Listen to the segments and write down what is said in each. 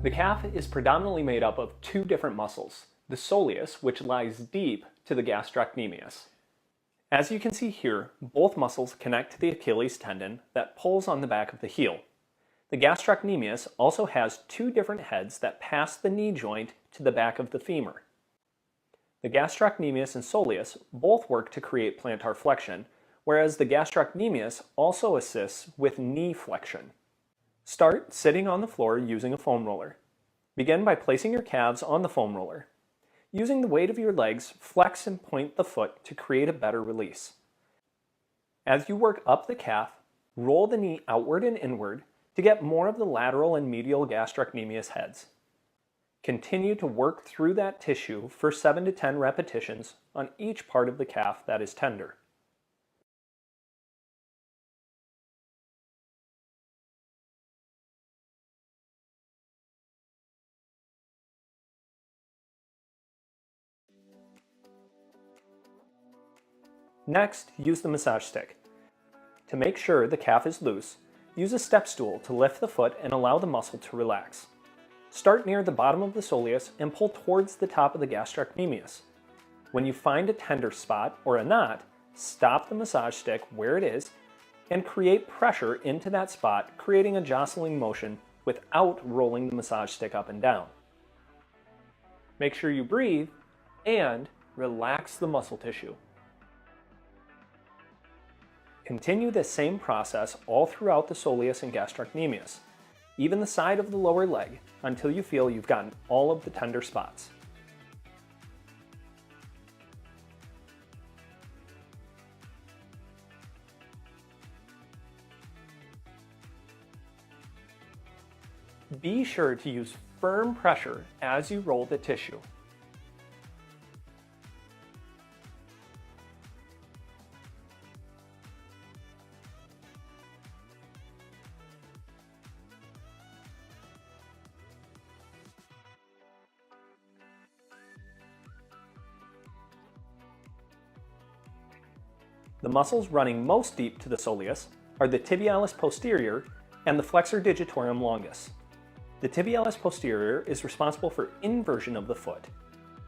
The calf is predominantly made up of two different muscles, the soleus, which lies deep, to the gastrocnemius. As you can see here, both muscles connect to the Achilles tendon that pulls on the back of the heel. The gastrocnemius also has two different heads that pass the knee joint to the back of the femur. The gastrocnemius and soleus both work to create plantar flexion, whereas the gastrocnemius also assists with knee flexion. Start sitting on the floor using a foam roller. Begin by placing your calves on the foam roller. Using the weight of your legs, flex and point the foot to create a better release. As you work up the calf, roll the knee outward and inward to get more of the lateral and medial gastrocnemius heads. Continue to work through that tissue for 7 to 10 repetitions on each part of the calf that is tender. Next, use the massage stick. To make sure the calf is loose, use a step stool to lift the foot and allow the muscle to relax. Start near the bottom of the soleus and pull towards the top of the gastrocnemius. When you find a tender spot or a knot, stop the massage stick where it is and create pressure into that spot, creating a jostling motion without rolling the massage stick up and down. Make sure you breathe and relax the muscle tissue. Continue this same process all throughout the soleus and gastrocnemius, even the side of the lower leg, until you feel you've gotten all of the tender spots. Be sure to use firm pressure as you roll the tissue. The muscles running most deep to the soleus are the tibialis posterior and the flexor digitorum longus. The tibialis posterior is responsible for inversion of the foot.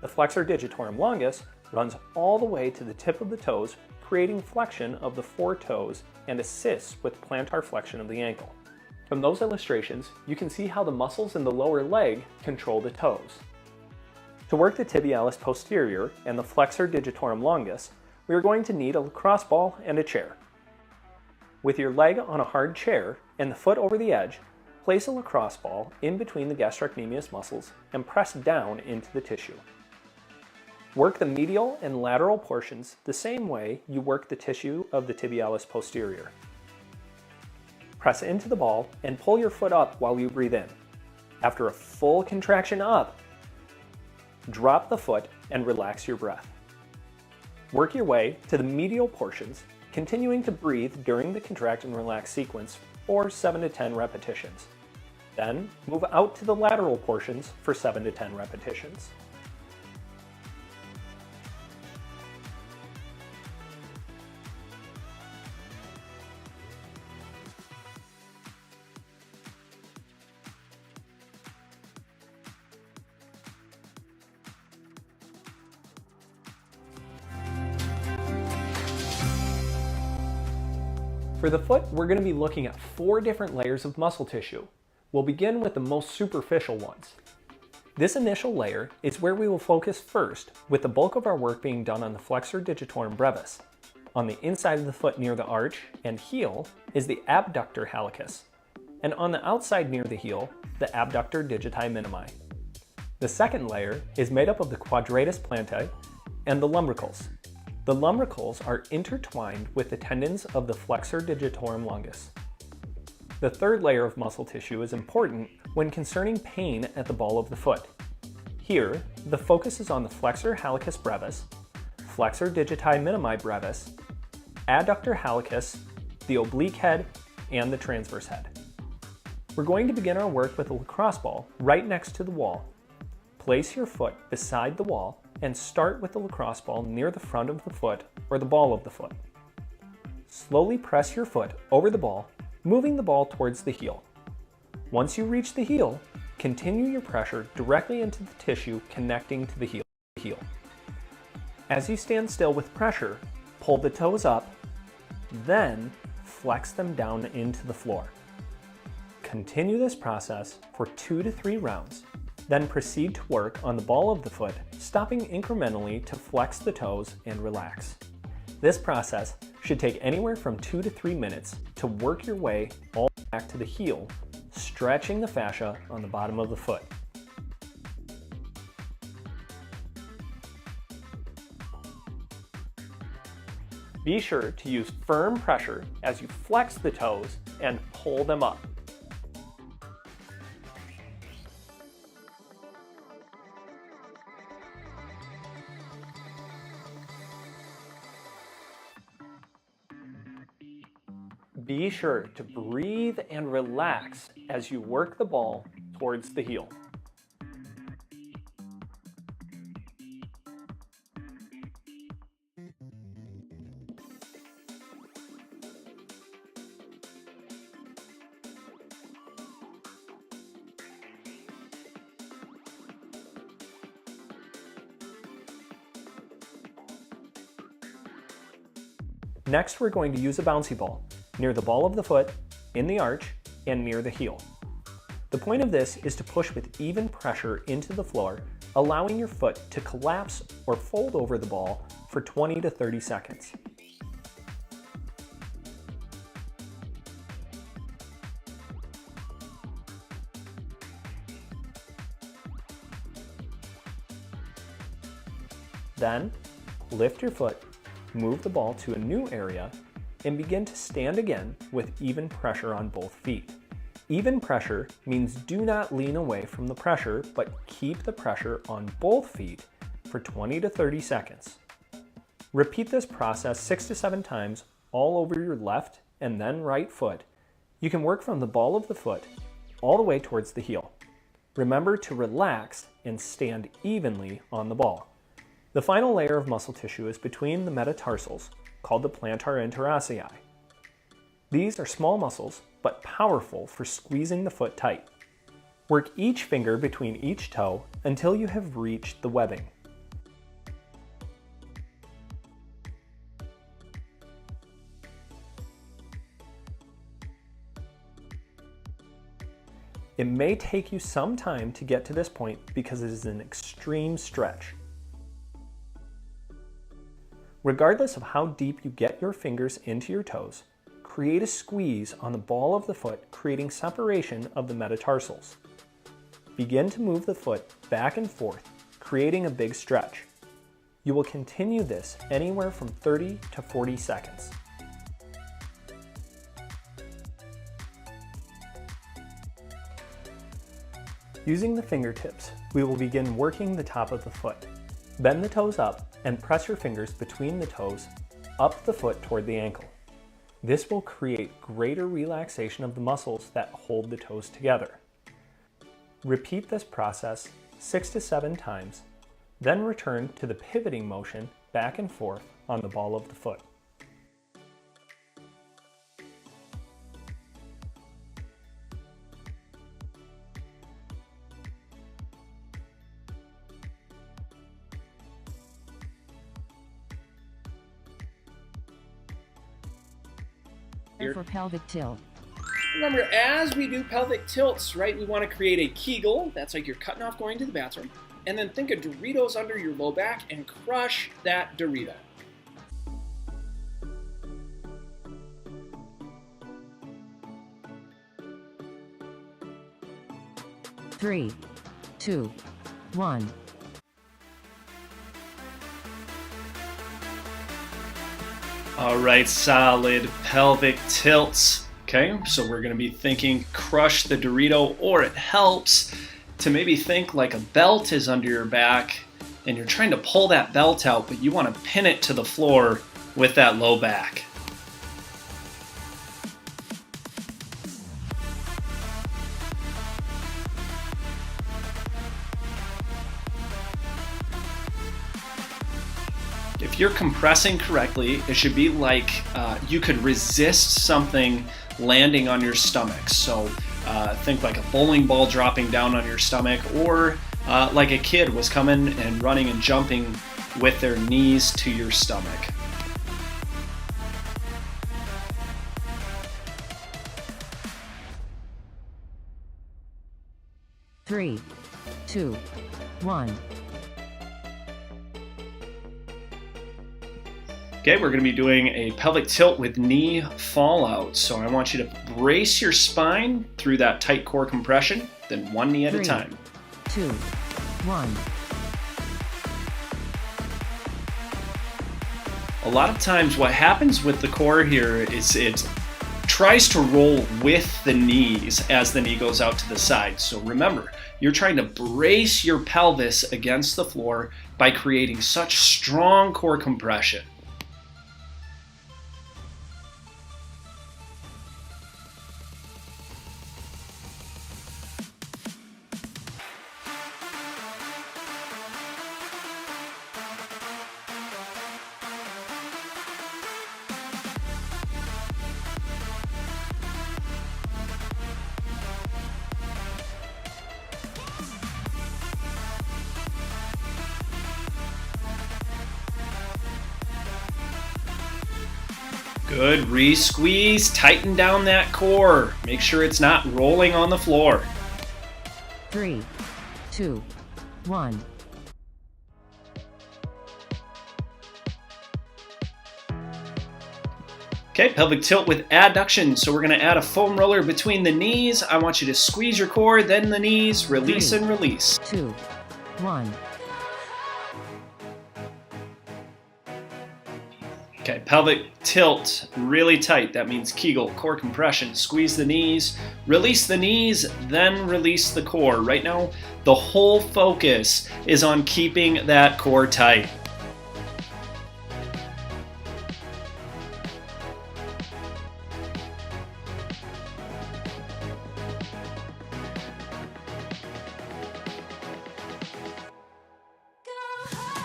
The flexor digitorum longus runs all the way to the tip of the toes, creating flexion of the four toes and assists with plantar flexion of the ankle. From those illustrations, you can see how the muscles in the lower leg control the toes. To work the tibialis posterior and the flexor digitorum longus, we are going to need a lacrosse ball and a chair. With your leg on a hard chair and the foot over the edge, place a lacrosse ball in between the gastrocnemius muscles and press down into the tissue. Work the medial and lateral portions the same way you work the tissue of the tibialis posterior. Press into the ball and pull your foot up while you breathe in. After a full contraction up, drop the foot and relax your breath. Work your way to the medial portions, continuing to breathe during the contract and relax sequence for 7 to 10 repetitions. Then move out to the lateral portions for 7 to 10 repetitions. For the foot, we're going to be looking at 4 different layers of muscle tissue. We'll begin with the most superficial ones. This initial layer is where we will focus first, with the bulk of our work being done on the flexor digitorum brevis. On the inside of the foot near the arch and heel is the abductor hallucis, and on the outside near the heel, the abductor digiti minimi. The second layer is made up of the quadratus plantae and the lumbricals. The lumbricals are intertwined with the tendons of the flexor digitorum longus. The third layer of muscle tissue is important when concerning pain at the ball of the foot. Here, the focus is on the flexor hallucis brevis, flexor digiti minimi brevis, adductor hallucis, the oblique head, and the transverse head. We're going to begin our work with a lacrosse ball right next to the wall. Place your foot beside the wall and start with the lacrosse ball near the front of the foot or the ball of the foot. Slowly press your foot over the ball, moving the ball towards the heel. Once you reach the heel, Continue your pressure directly into the tissue connecting to the heel. As you stand still with pressure, pull the toes up, then flex them down into the floor. Continue this process for 2 to 3 rounds, then proceed to work on the ball of the foot, stopping incrementally to flex the toes and relax. This process should take anywhere from 2 to 3 minutes to work your way all back to the heel, stretching the fascia on the bottom of the foot. Be sure to use firm pressure as you flex the toes and pull them up. Be sure to breathe and relax as you work the ball towards the heel. Next, we're going to use a bouncy ball near the ball of the foot, in the arch, and near the heel. The point of this is to push with even pressure into the floor, allowing your foot to collapse or fold over the ball for 20 to 30 seconds. Then, lift your foot, move the ball to a new area, and begin to stand again with even pressure on both feet. Even pressure means do not lean away from the pressure, but keep the pressure on both feet for 20 to 30 seconds. Repeat this process 6 to 7 times all over your left and then right foot. You can work from the ball of the foot all the way towards the heel. Remember to relax and stand evenly on the ball. The final layer of muscle tissue is between the metatarsals, called the plantar interossei. These are small muscles, but powerful for squeezing the foot tight. Work each finger between each toe until you have reached the webbing. It may take you some time to get to this point because it is an extreme stretch. Regardless of how deep you get your fingers into your toes, create a squeeze on the ball of the foot, creating separation of the metatarsals. Begin to move the foot back and forth, creating a big stretch. You will continue this anywhere from 30 to 40 seconds. Using the fingertips, we will begin working the top of the foot. Bend the toes up and press your fingers between the toes up the foot toward the ankle. This will create greater relaxation of the muscles that hold the toes together. Repeat this process 6 to 7 times, then return to the pivoting motion back and forth on the ball of the foot. For pelvic tilt. Remember, as we do pelvic tilts, right, we want to create a Kegel. That's like you're cutting off going to the bathroom. And then think of Doritos under your low back and crush that Dorito. Three, two, one. All right, solid pelvic tilts. Okay, so we're gonna be thinking crush the Dorito, or it helps to maybe think like a belt is under your back and you're trying to pull that belt out, but you wanna pin it to the floor with that low back. If you're compressing correctly, it should be like you could resist something landing on your stomach. So Think like a bowling ball dropping down on your stomach, or like a kid was coming and running and jumping with their knees to your stomach. Three, two, one. Okay, we're going to be doing a pelvic tilt with knee fallout. So I want you to brace your spine through that tight core compression, then one knee at a time. 2, 1. A lot of times what happens with the core here is it tries to roll with the knees as the knee goes out to the side. So remember, you're trying to brace your pelvis against the floor by creating such strong core compression. Good, re-squeeze, tighten down that core. Make sure it's not rolling on the floor. 3, 2, 1. Okay, pelvic tilt with adduction. So we're gonna add a foam roller between the knees. I want you to squeeze your core, then the knees, release and release. 2, 1. Okay, pelvic tilt really tight. That means Kegel, core compression. Squeeze the knees, then release the core. Right now, the whole focus is on keeping that core tight.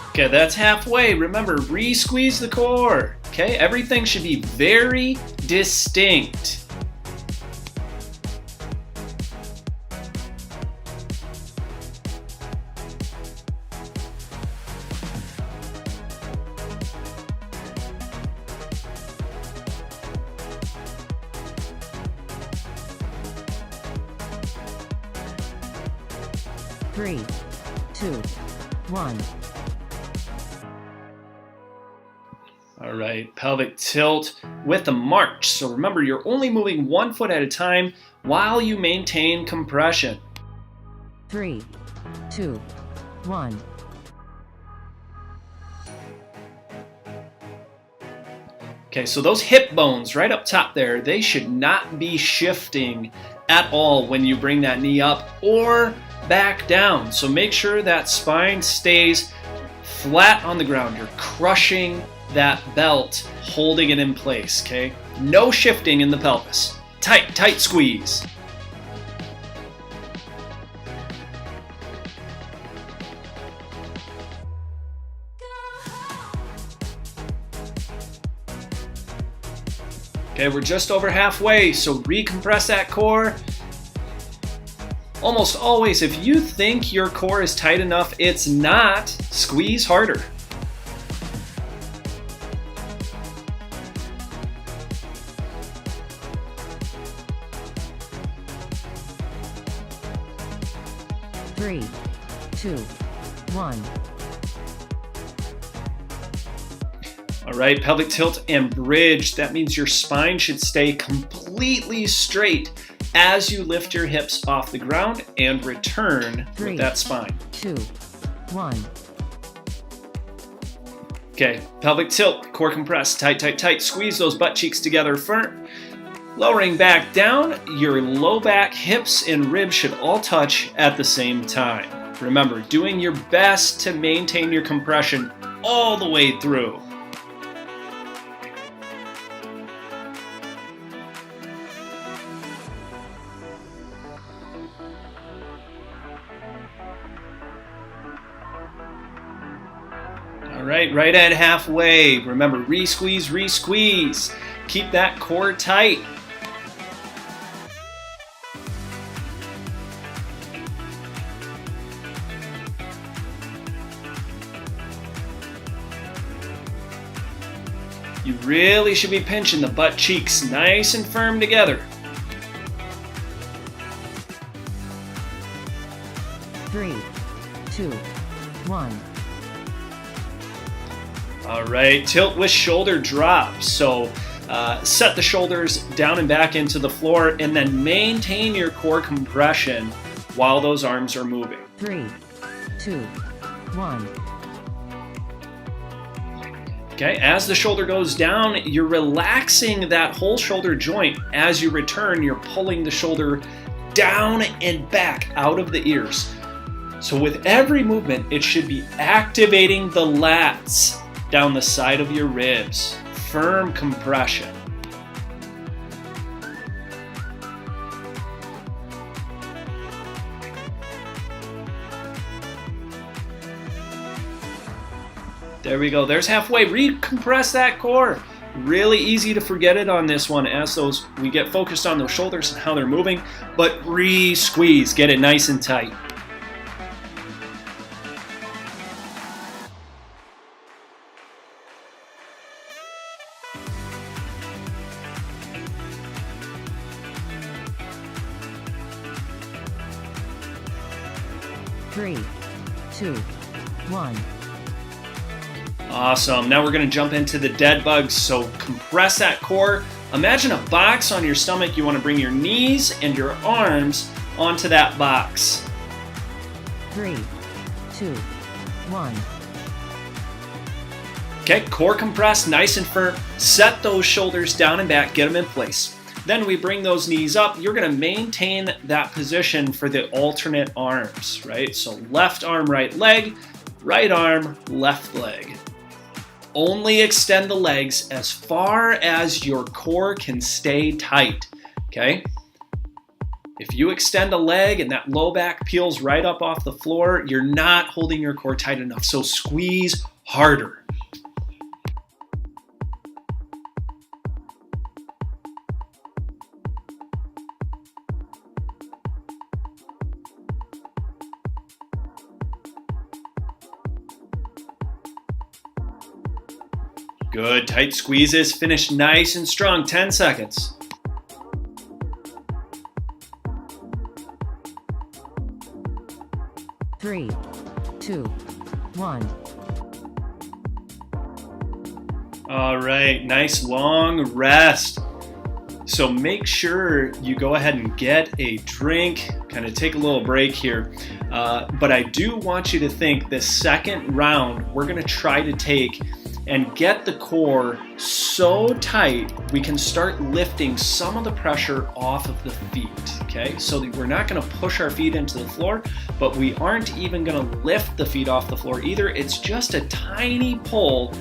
Okay, that's halfway. Remember, re-squeeze the core. Okay, everything should be very distinct. Three, 2, 1. All right, pelvic tilt with a march. So remember, you're only moving one foot at a time while you maintain compression. 3, 2, 1. Okay, so those hip bones right up top there, they should not be shifting at all when you bring that knee up or back down. So make sure that spine stays flat on the ground. You're crushing that belt, holding it in place, okay? No shifting in the pelvis. Tight, tight squeeze. Okay, we're just over halfway, so recompress that core. Almost always, if you think your core is tight enough, it's not. Squeeze harder. Three, 2, 1. All right, pelvic tilt and bridge. That means your spine should stay completely straight as you lift your hips off the ground and return 3, with that spine. 2, 1. Okay, pelvic tilt, core compress, tight, tight, tight. Squeeze those butt cheeks together firm. Lowering back down, your low back, hips, and ribs should all touch at the same time. Remember, doing your best to maintain your compression all the way through. All right at halfway. Remember, re-squeeze, re-squeeze. Keep that core tight. You really should be pinching the butt cheeks nice and firm together. 3, 2, 1. All right, tilt with shoulder drops. So set the shoulders down and back into the floor and then maintain your core compression while those arms are moving. 3, 2, 1. Okay, as the shoulder goes down, you're relaxing that whole shoulder joint. As you return, you're pulling the shoulder down and back out of the ears. So with every movement, it should be activating the lats down the side of your ribs. Firm compression. There we go. There's halfway. Recompress that core. Really easy to forget it on this one as we get focused on those shoulders and how they're moving, but re-squeeze. Get it nice and tight. Three, 2, 1. Awesome. Now we're going to jump into the dead bugs. So compress that core. Imagine a box on your stomach. You want to bring your knees and your arms onto that box. 3, 2, 1. Okay, core compressed, nice and firm. Set those shoulders down and back, get them in place. Then we bring those knees up. You're going to maintain that position for the alternate arms, right? So left arm, right leg, right arm, left leg. Only extend the legs as far as your core can stay tight, okay? If you extend a leg and that low back peels right up off the floor, you're not holding your core tight enough, so squeeze harder. Good, tight squeezes, finish nice and strong, 10 seconds. Three, 2, 1. All right, nice long rest. So make sure you go ahead and get a drink, kind of take a little break here. But I do want you to think the second round, we're gonna try to take and get the core so tight we can start lifting some of the pressure off of the feet, okay? So that we're not gonna push our feet into the floor, but we aren't even gonna lift the feet off the floor either. It's just a tiny pull,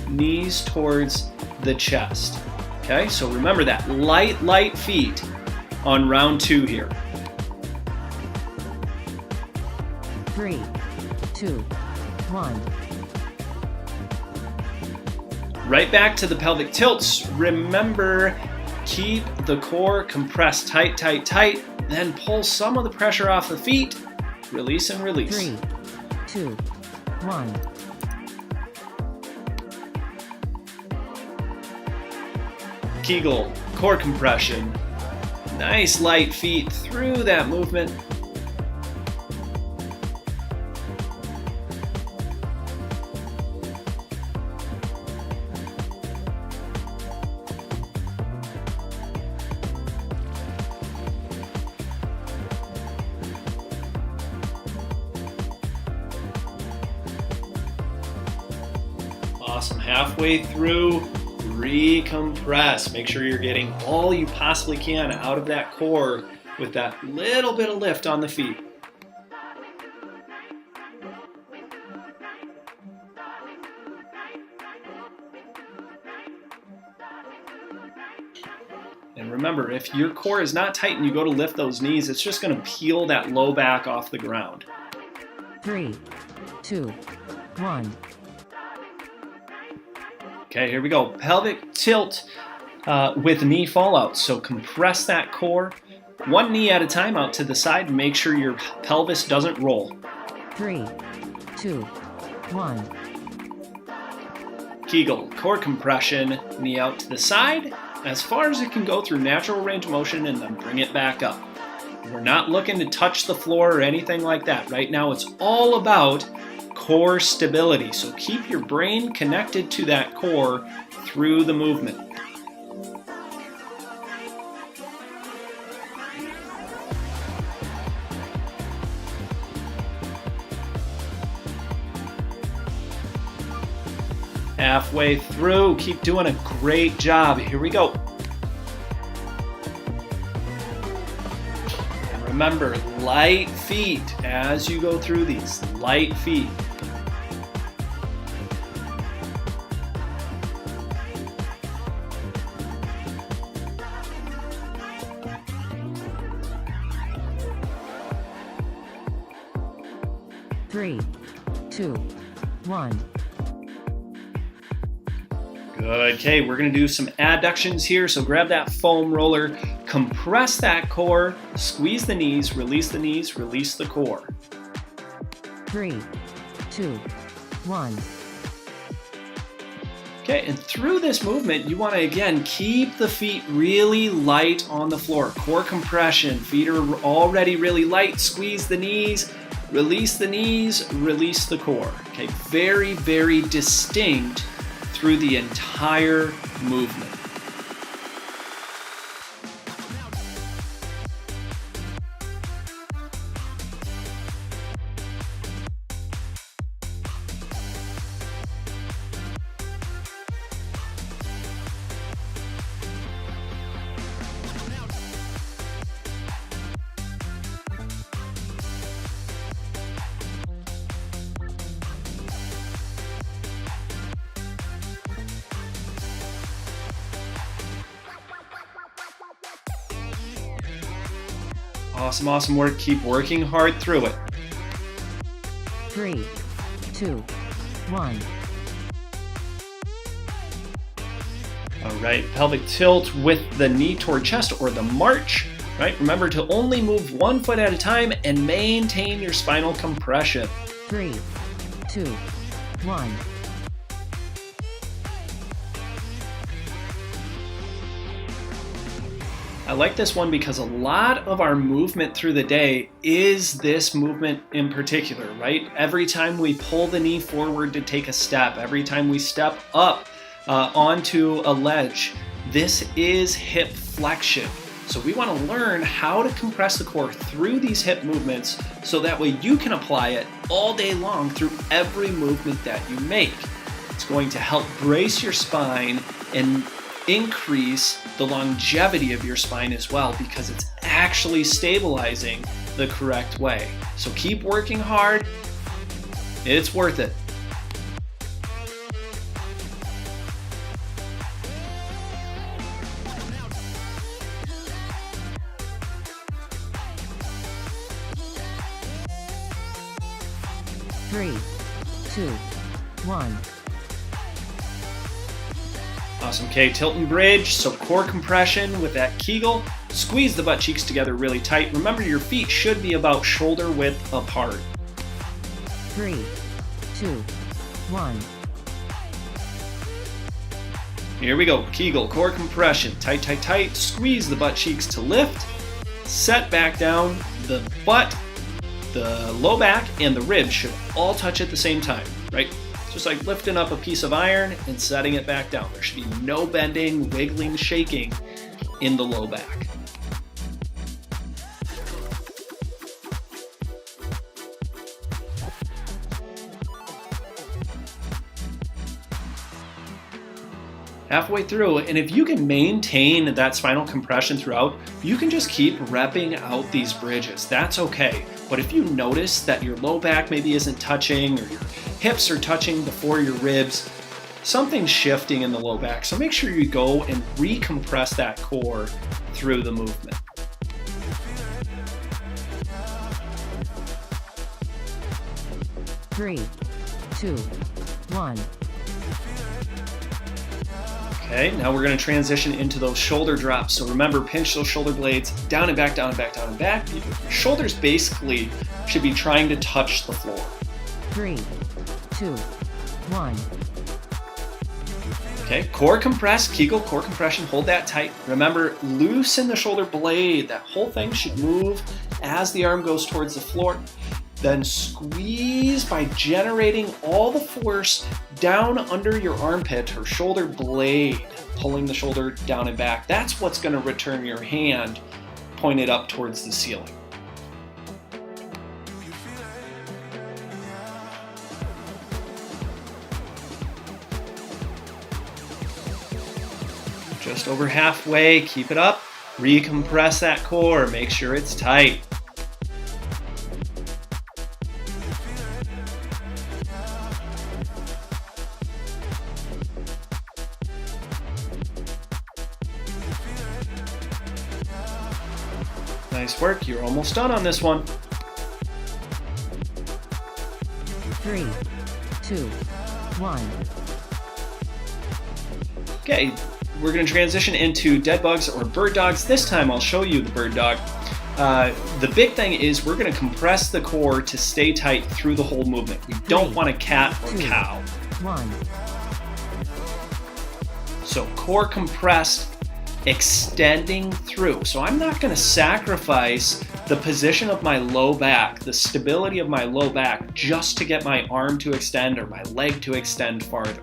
knees towards the chest, okay? So remember that, light feet on round 2 here. 3, 2, 1. Right back to the pelvic tilts. Remember, keep the core compressed tight, tight, tight. Then pull some of the pressure off the feet. Release and release. 3, 2, 1. Kegel, core compression. Nice light feet through that movement. Awesome. Halfway through, recompress. Make sure you're getting all you possibly can out of that core with that little bit of lift on the feet. And remember, if your core is not tight and you go to lift those knees, it's just going to peel that low back off the ground. 3, 2, 1. Okay, here we go. Pelvic tilt with knee fallout. So compress that core, one knee at a time out to the side. Make sure your pelvis doesn't roll. 3, 2, 1. Kegel, core compression, knee out to the side, as far as it can go through natural range of motion, and then bring it back up. We're not looking to touch the floor or anything like that. Right now it's all about core stability. So keep your brain connected to that core through the movement. Halfway through, keep doing a great job. Here we go. And remember, light feet as you go through these, light feet. Three, two, one. Good. Okay, we're going to do some adductions here. So grab that foam roller, compress that core, squeeze the knees, release the core. 3, 2, 1. Okay, and through this movement, you want to, again, keep the feet really light on the floor. Core compression, feet are already really light. Squeeze the knees, release the core. Okay, very, very distinct through the entire movement. Awesome, awesome work. Keep working hard through it. 3, 2, 1. All right, pelvic tilt with the knee toward chest or the march, right? Remember to only move one foot at a time and maintain your spinal compression. 3, 2, 1. I like this one because a lot of our movement through the day is this movement in particular, right? Every time we pull the knee forward to take a step, every time we step up onto a ledge, this is hip flexion. So we want to learn how to compress the core through these hip movements so that way you can apply it all day long through every movement that you make. It's going to help brace your spine and increase the longevity of your spine as well because it's actually stabilizing the correct way. So keep working hard. It's worth it. Three, 2, 1. Awesome. Okay, tilt and bridge. So core compression with that Kegel. Squeeze the butt cheeks together really tight. Remember, your feet should be about shoulder width apart. 3, 2, 1. Here we go. Kegel, core compression. Tight, tight, tight. Squeeze the butt cheeks to lift. Set back down. The butt, the low back, and the ribs should all touch at the same time, right? Just like lifting up a piece of iron and setting it back down. There should be no bending, wiggling, shaking in the low back. Halfway through, and if you can maintain that spinal compression throughout, you can just keep repping out these bridges. That's okay. But if you notice that your low back maybe isn't touching or your hips are touching before your ribs, something's shifting in the low back. So make sure you go and recompress that core through the movement. Three, 2, 1. Okay, now we're going to transition into those shoulder drops. So remember, pinch those shoulder blades down and back, down and back, down and back. Your shoulders basically should be trying to touch the floor. 3, 2, 1. Okay, core compress, Kegel, core compression, hold that tight. Remember, loosen the shoulder blade. That whole thing should move as the arm goes towards the floor. Then squeeze by generating all the force down under your armpit or shoulder blade, pulling the shoulder down and back. That's what's going to return your hand pointed up towards the ceiling. Just over halfway, keep it up. Recompress that core, make sure it's tight. Nice work, you're almost done on this one. 3, 2, 1. Okay, we're going to transition into dead bugs or bird dogs. This time I'll show you the bird dog. The big thing is we're going to compress the core to stay tight through the whole movement. We don't want a cat or cow. 1. So core compressed, extending through. So I'm not going to sacrifice the position of my low back, the stability of my low back, just to get my arm to extend or my leg to extend farther.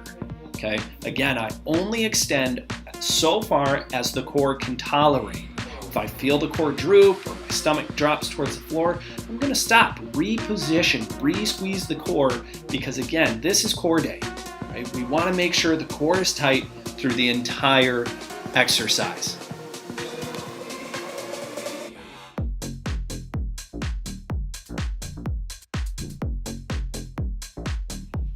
Okay, again, I only extend so far as the core can tolerate. If I feel the core droop or my stomach drops towards the floor, I'm going to stop, reposition, re-squeeze the core, because again, this is core day. Right? We want to make sure the core is tight through the entire exercise.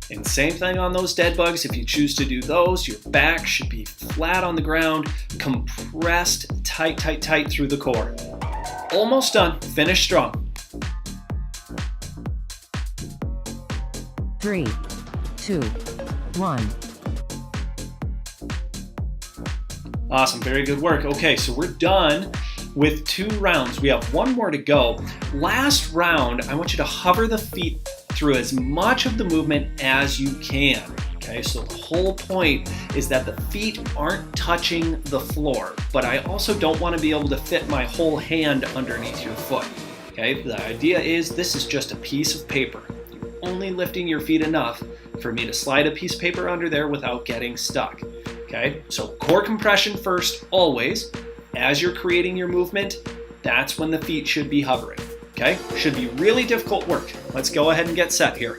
And same thing on those dead bugs. If you choose to do those, your back should be flat on the ground, compressed tight, tight, tight through the core. Almost done. Finish strong. 3, 2, 1. Awesome. Very good work. Okay, so we're done with 2 rounds. We have 1 more to go. Last round, I want you to hover the feet through as much of the movement as you can. Okay, so the whole point is that the feet aren't touching the floor, but I also don't want to be able to fit my whole hand underneath your foot. Okay, the idea is this is just a piece of paper. You're only lifting your feet enough for me to slide a piece of paper under there without getting stuck. Okay, so core compression first, always. As you're creating your movement, that's when the feet should be hovering. Okay, should be really difficult work. Let's go ahead and get set here.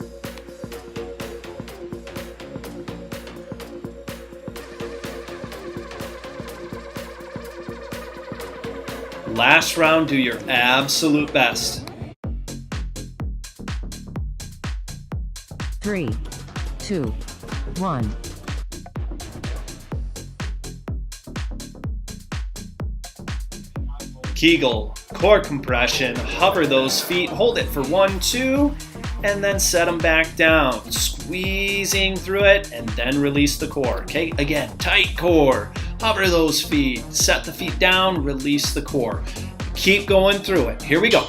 Last round, do your absolute best. 3, 2, 1. Kegel, core compression, hover those feet, hold it for 1, 2, and then set them back down. Squeezing through it, and then release the core. Okay, again, tight core. Hover those feet, set the feet down, release the core. Keep going through it. Here we go.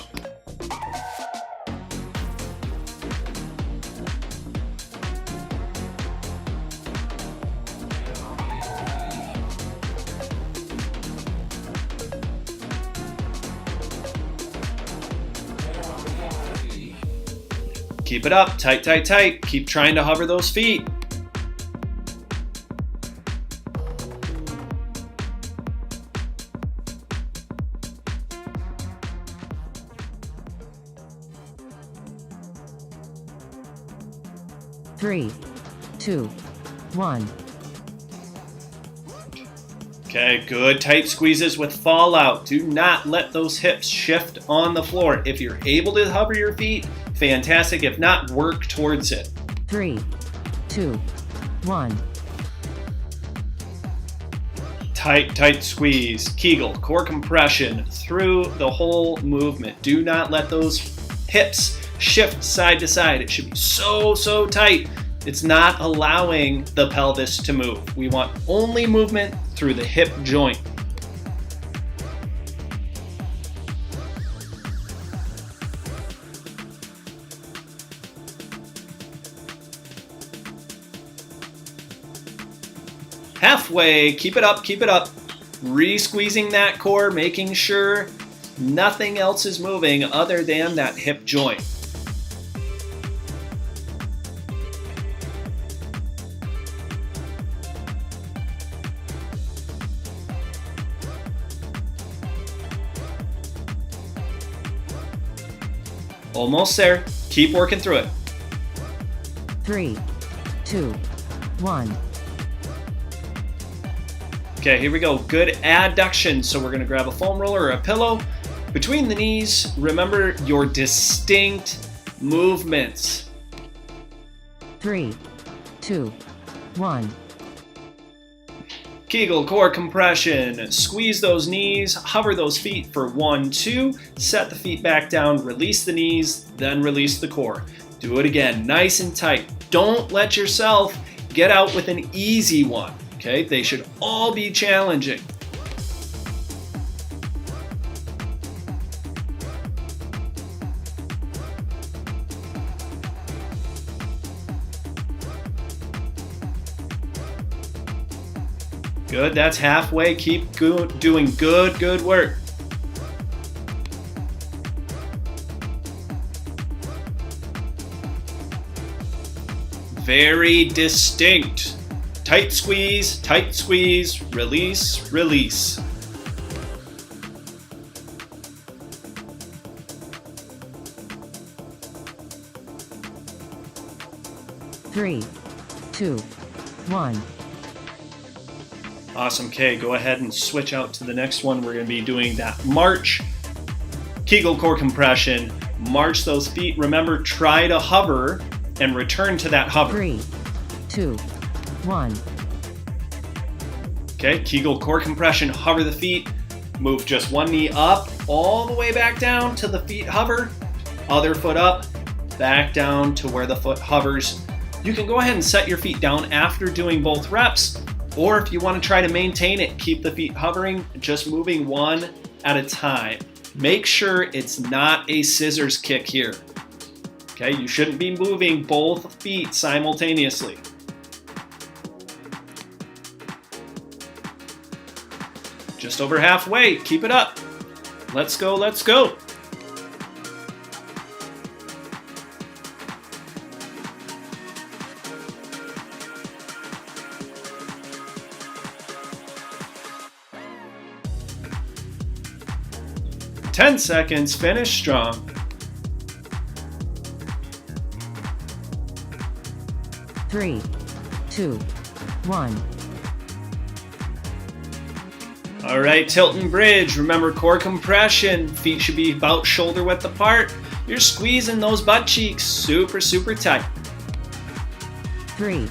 Keep it up, tight, tight, tight. Keep trying to hover those feet. Three, 2, 1. Okay, good tight squeezes with fallout. Do not let those hips shift on the floor. If you're able to hover your feet, fantastic. If not, work towards it. 3, 2, 1. Tight, tight squeeze. Kegel, core compression through the whole movement. Do not let those hips shift side to side. It should be so, so tight. It's not allowing the pelvis to move. We want only movement through the hip joint. Halfway, keep it up, keep it up. Re-squeezing that core, making sure nothing else is moving other than that hip joint. Almost there. Keep working through it. 3, 2, 1. Okay, here we go. Good adduction. So we're going to grab a foam roller or a pillow between the knees. Remember your distinct movements. 3, 2, 1. Kegel core compression. Squeeze those knees, hover those feet for 1, 2. Set the feet back down, release the knees, then release the core. Do it again, nice and tight. Don't let yourself get out with an easy one. Okay, they should all be challenging. Good, that's halfway. Keep doing good work. Very distinct. Tight squeeze, release, release. Three, 2, 1. Awesome. Okay, go ahead and switch out to the next one. We're going to be doing that march. Kegel core compression. March those feet. Remember, try to hover and return to that hover. 3, 2, 1. Okay, Kegel core compression. Hover the feet. Move just one knee up, all the way back down to the feet hover. Other foot up, back down to where the foot hovers. You can go ahead and set your feet down after doing both reps, or if you want to try to maintain it, keep the feet hovering, just moving one at a time. Make sure it's not a scissors kick here. Okay, you shouldn't be moving both feet simultaneously. Just over halfway, keep it up. Let's go, let's go. Ten seconds, finish strong. Three, 2, 1. All right, tilt and bridge. Remember core compression. Feet should be about shoulder width apart. You're squeezing those butt cheeks super tight. 3,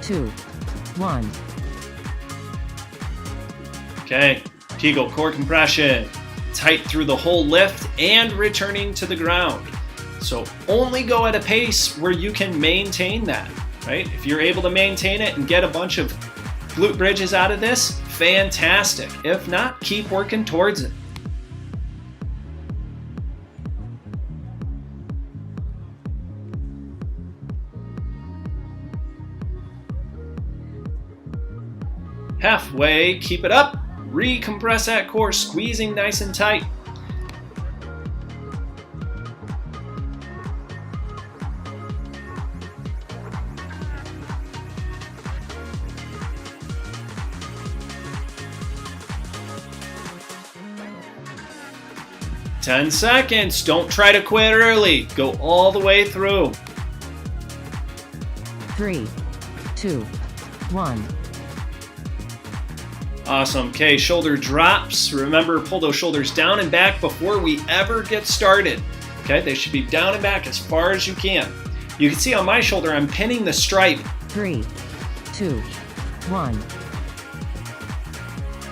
2, 1. Okay, Kegel core compression. Tight through the whole lift and returning to the ground. So only go at a pace where you can maintain that, right? If you're able to maintain it and get a bunch of glute bridges out of this, fantastic. If not, keep working towards it. Halfway, keep it up. Recompress that core, squeezing nice and tight. Ten seconds. Don't try to quit early. Go all the way through. 3, 2, 1. Awesome. Okay, shoulder drops. Remember, pull those shoulders down and back before we ever get started. Okay, they should be down and back as far as you can. You can see on my shoulder, I'm pinning the stripe. 3, 2, 1.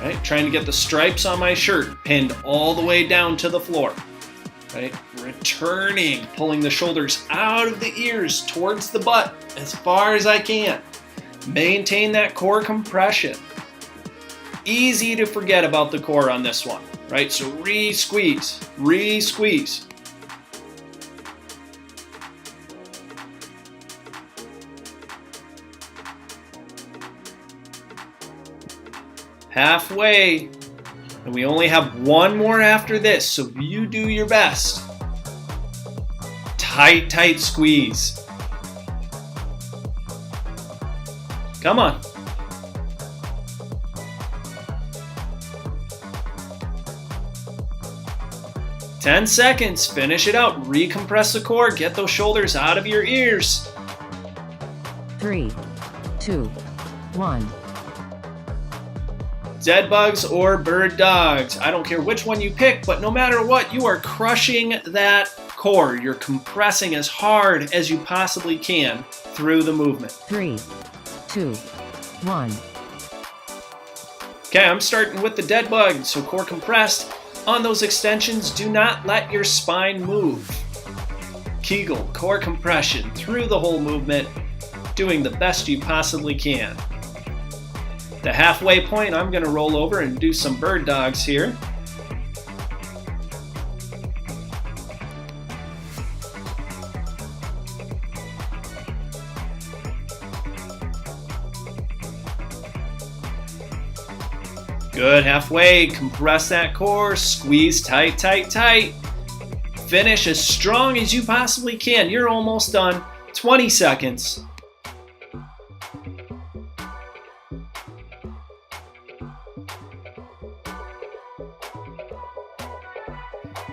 Right, trying to get the stripes on my shirt pinned all the way down to the floor. Right, returning, pulling the shoulders out of the ears towards the butt as far as I can. Maintain that core compression. Easy to forget about the core on this one, right? So re-squeeze, re-squeeze. halfway. And we only have one more after this, so you do your best. Tight, tight squeeze. Come on. "10 seconds, finish it out, recompress the core, get those shoulders out of your ears." 3, 2, 1. Dead bugs or bird dogs. I don't care which one you pick, but no matter what, you are crushing that core. You're compressing as hard as you possibly can through the movement. 3, 2, 1. Okay, I'm starting with the dead bug, so core compressed. On those extensions, do not let your spine move. Kegel, core compression through the whole movement, doing the best you possibly can. The halfway point, I'm going to roll over and do some bird dogs here. Good, halfway, compress that core, squeeze tight, tight, tight. Finish as strong as you possibly can. You're almost done. 20 seconds.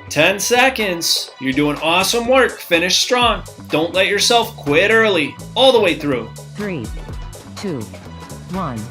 "10 seconds. You're doing awesome work. Finish strong. Don't let yourself quit early. All the way through. 3, 2, 1.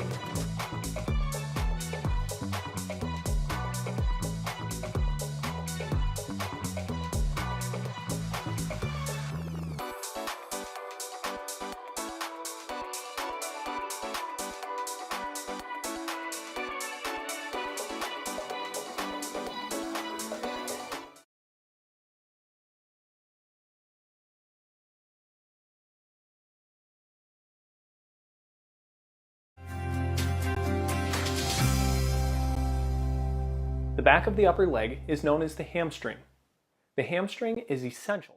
The back of the upper leg is known as the hamstring. The hamstring is essential